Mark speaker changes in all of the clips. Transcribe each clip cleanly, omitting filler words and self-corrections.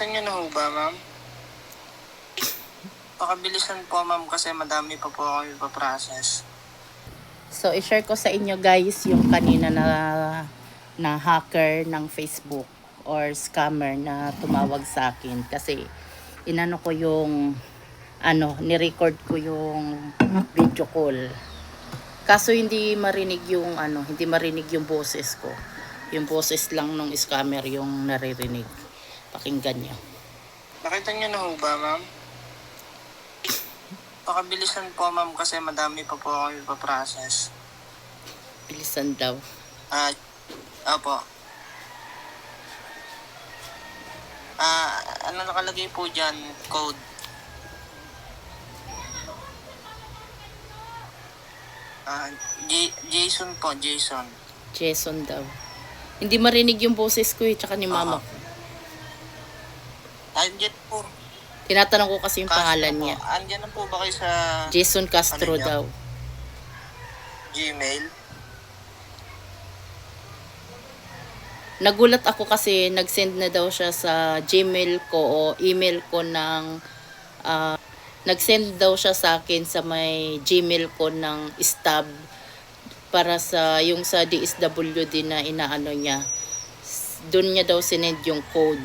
Speaker 1: Nakita niyo na ho ba, ma'am? Pakabilisan po, ma'am, kasi madami pa po ako ipaprocess.
Speaker 2: So, i-share ko sa inyo guys yung kanina na hacker ng Facebook or scammer na tumawag sa akin kasi inano ko yung ni-record ko yung video call. Kaso hindi marinig yung boses ko. Yung boses lang nung scammer yung naririnig. Pakinggan niyo.
Speaker 1: Nakita niyo na ho ba, ma'am? Pakabilisan po, ma'am, kasi madami pa po ako ipaprocess.
Speaker 2: Bilisan daw.
Speaker 1: Opo. Ano nakalagay po dyan? Code. Jason po, Jason.
Speaker 2: Jason daw. Hindi marinig yung boses ko tsaka ni mama ko.
Speaker 1: Andyan po.
Speaker 2: Tinatanong ko kasi yung
Speaker 1: Castro
Speaker 2: pangalan
Speaker 1: po.
Speaker 2: niya.
Speaker 1: Andyan na po ba kayo sa
Speaker 2: Jason Castro
Speaker 1: niya?
Speaker 2: daw.
Speaker 1: Gmail?
Speaker 2: Nagulat ako kasi nag-send na daw siya sa Gmail ko o email ko ng nag-send daw siya sa akin sa may Gmail ko ng stub para sa yung sa DSWD na inaano niya. Doon niya daw sinend yung code.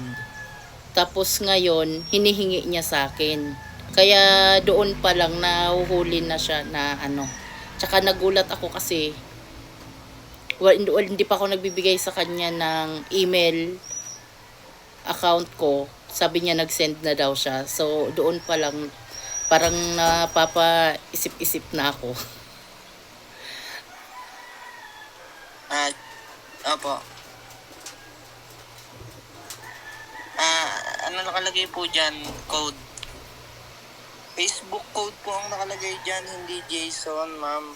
Speaker 2: Tapos ngayon, hinihingi niya sa akin. Kaya doon pa lang nahuhuli na siya na Tsaka nagulat ako kasi hindi pa ako nagbibigay sa kanya ng email account ko. Sabi niya nag-send na daw siya. So doon pa lang parang napapaisip-isip na ako.
Speaker 1: Opo. Ano nakalagay po dyan? Code. Facebook code po ang nakalagay dyan, hindi Jason, ma'am.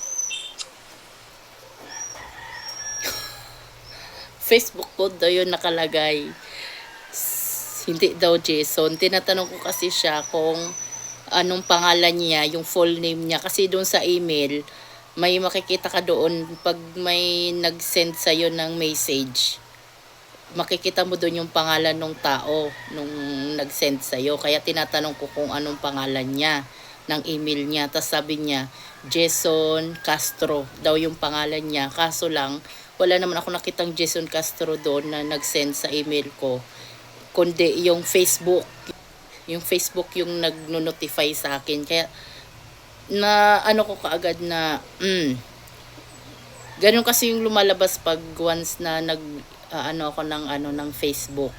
Speaker 2: Facebook code daw yun nakalagay. Hindi daw Jason. Tinatanong ko kasi siya kung anong pangalan niya, yung full name niya. Kasi doon sa email, may makikita ka doon pag may nag-send sa'yo ng message. Makikita mo doon yung pangalan ng tao nung nag-send sa'yo. Kaya tinatanong ko kung anong pangalan niya ng email niya. Tapos sabi niya, Jason Castro daw yung pangalan niya. Kaso lang, wala naman ako nakitang Jason Castro doon na nag-send sa email ko. Kundi yung Facebook. Yung Facebook yung nag-notify sa akin. Kaya na ko kaagad na ganun kasi yung lumalabas pag once na ako ng Facebook.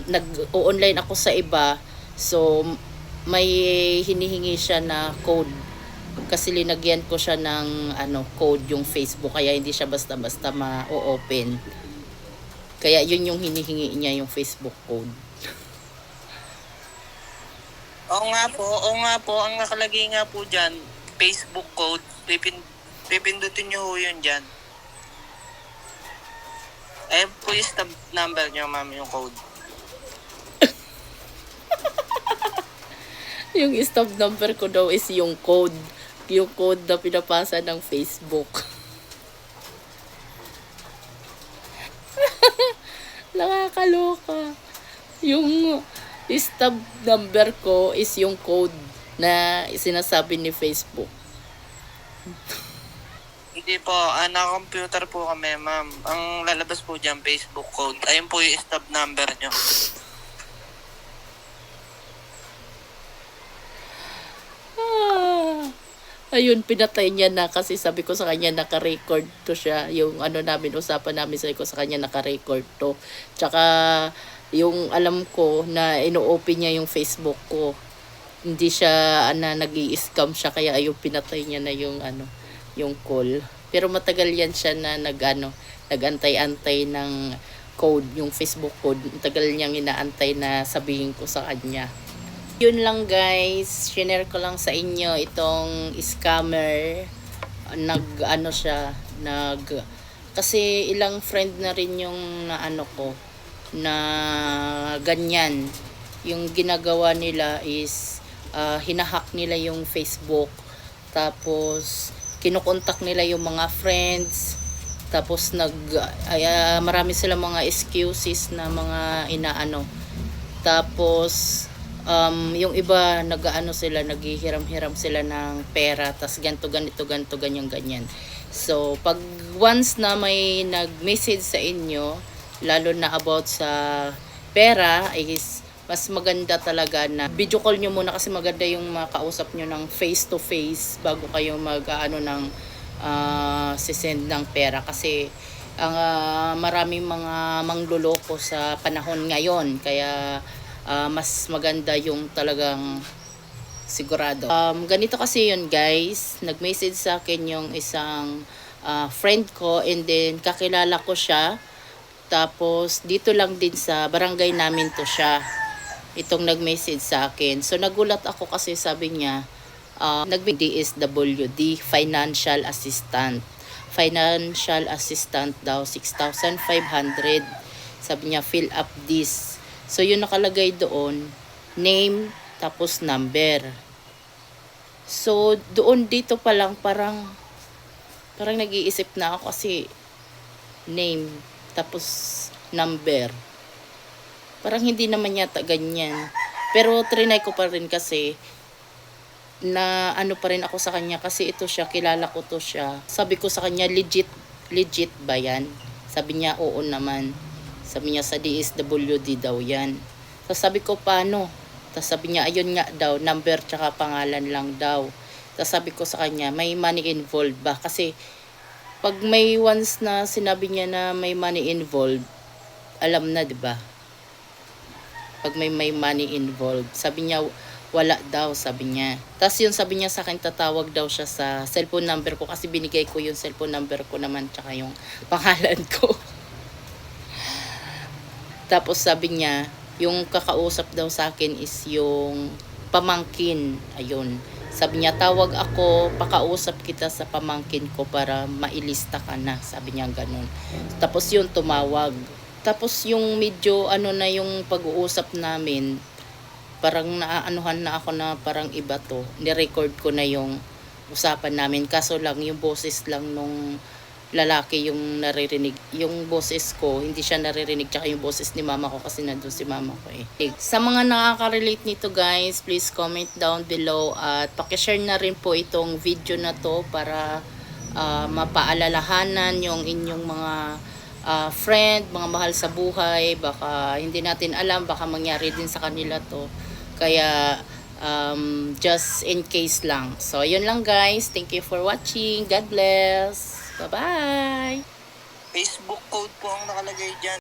Speaker 2: Nag-online ako sa iba. So may hinihingi siya na code. Kasi linagyan ko siya ng code yung Facebook, kaya hindi siya basta-basta ma-open. Kaya yun yung hinihingi niya, yung Facebook code.
Speaker 1: Oo nga po, ang nakalagay nga po dyan, Facebook code, pipindutin nyo ho yun dyan. Ayun po yung stub number nyo, ma'am, yung code.
Speaker 2: Yung stub number ko daw is yung code. Yung code na pinapasa ng Facebook. Nakakaloka. Yung stub number ko is yung code na sinasabi ni Facebook.
Speaker 1: Hindi po, na-computer po kami, ma'am. Ang lalabas po dyan, Facebook code. Ayun po yung stub number nyo.
Speaker 2: Ayun, pinatay niya na kasi sabi ko sa kanya naka-record to siya. Yung usapan namin sabi ko sa kanya naka-record to. Tsaka yung alam ko na ino-open niya yung Facebook ko. Hindi siya nag-i-scam siya kaya ayun pinatay niya na yung yung call. Pero matagal yan siya na nag-antay-antay ng code, yung Facebook code. Matagal niyang inaantay na sabihin ko sa kanya. Yun lang guys, share ko lang sa inyo itong scammer. Kasi ilang friend na rin yung na ganyan. Yung ginagawa nila is hinahack nila yung Facebook. Tapos kinukontak nila yung mga friends. Tapos marami silang mga excuses na mga inaano. Tapos yung iba nag-aano sila, naghihiram-hiram sila ng pera, tas ganito ganito ganyan. So pag once na may nag-message sa inyo, lalo na about sa pera, is mas maganda talaga na video call nyo muna, kasi maganda yung makausap nyo ng face to face bago kayo mag-ano ng sisend ng pera. Kasi ang maraming mga mangluloko sa panahon ngayon, kaya mas maganda yung talagang sigurado. Ganito kasi yun guys, nag-message sa akin yung isang friend ko, and then kakilala ko siya, tapos dito lang din sa barangay namin to siya, itong nag-message sa akin. So nagulat ako kasi sabi niya, DSWD, financial assistant. Financial assistant daw, 6,500. Sabi niya, fill up this. So yun nakalagay doon, name, tapos number. So doon dito pa lang parang nag-iisip na ako, kasi name, tapos number. Parang hindi naman yata ganyan. Pero trinay ko pa rin, kasi na ano pa rin ako sa kanya, kasi ito siya, kilala ko to siya. Sabi ko sa kanya, legit ba yan? Sabi niya, oo naman. Sabi niya, sa DSWD daw yan. So sabi ko, paano? Tapos sabi niya, ayun nga daw, number tsaka pangalan lang daw. Tapos sabi ko sa kanya, may money involved ba? Kasi pag may once na sinabi niya na may money involved, alam na, 'di ba? Pag may money involved, sabi niya wala daw, sabi niya. Tapos yun, sabi niya sa akin, tatawag daw siya sa cellphone number ko, kasi binigay ko yung cellphone number ko naman tsaka yung pangalan ko. Tapos sabi niya, yung kakausap daw sa akin is yung pamangkin. Ayun. Sabi niya, tawag ako, pakausap kita sa pamangkin ko para mailista ka na. Sabi niya ganun. Tapos yun, tumawag. Tapos yung medyo ano na yung pag-uusap namin, parang naaanuhan na ako na parang iba to. Ni-record ko na yung usapan namin. Kaso lang, yung boses lang nung lalaki yung naririnig. Yung boses ko, hindi siya naririnig. Tsaka yung boses ni mama ko, kasi nandun si mama ko eh. Sa mga nakaka-relate nito guys, please comment down below. At pakishare na rin po itong video na to para mapaalalahanan yung inyong mga friend, mga mahal sa buhay. Baka hindi natin alam, baka mangyari din sa kanila to. Kaya just in case lang. So yun lang guys, thank you for watching. God bless. Bye bye.
Speaker 1: Facebook code po ang nakalagay dyan.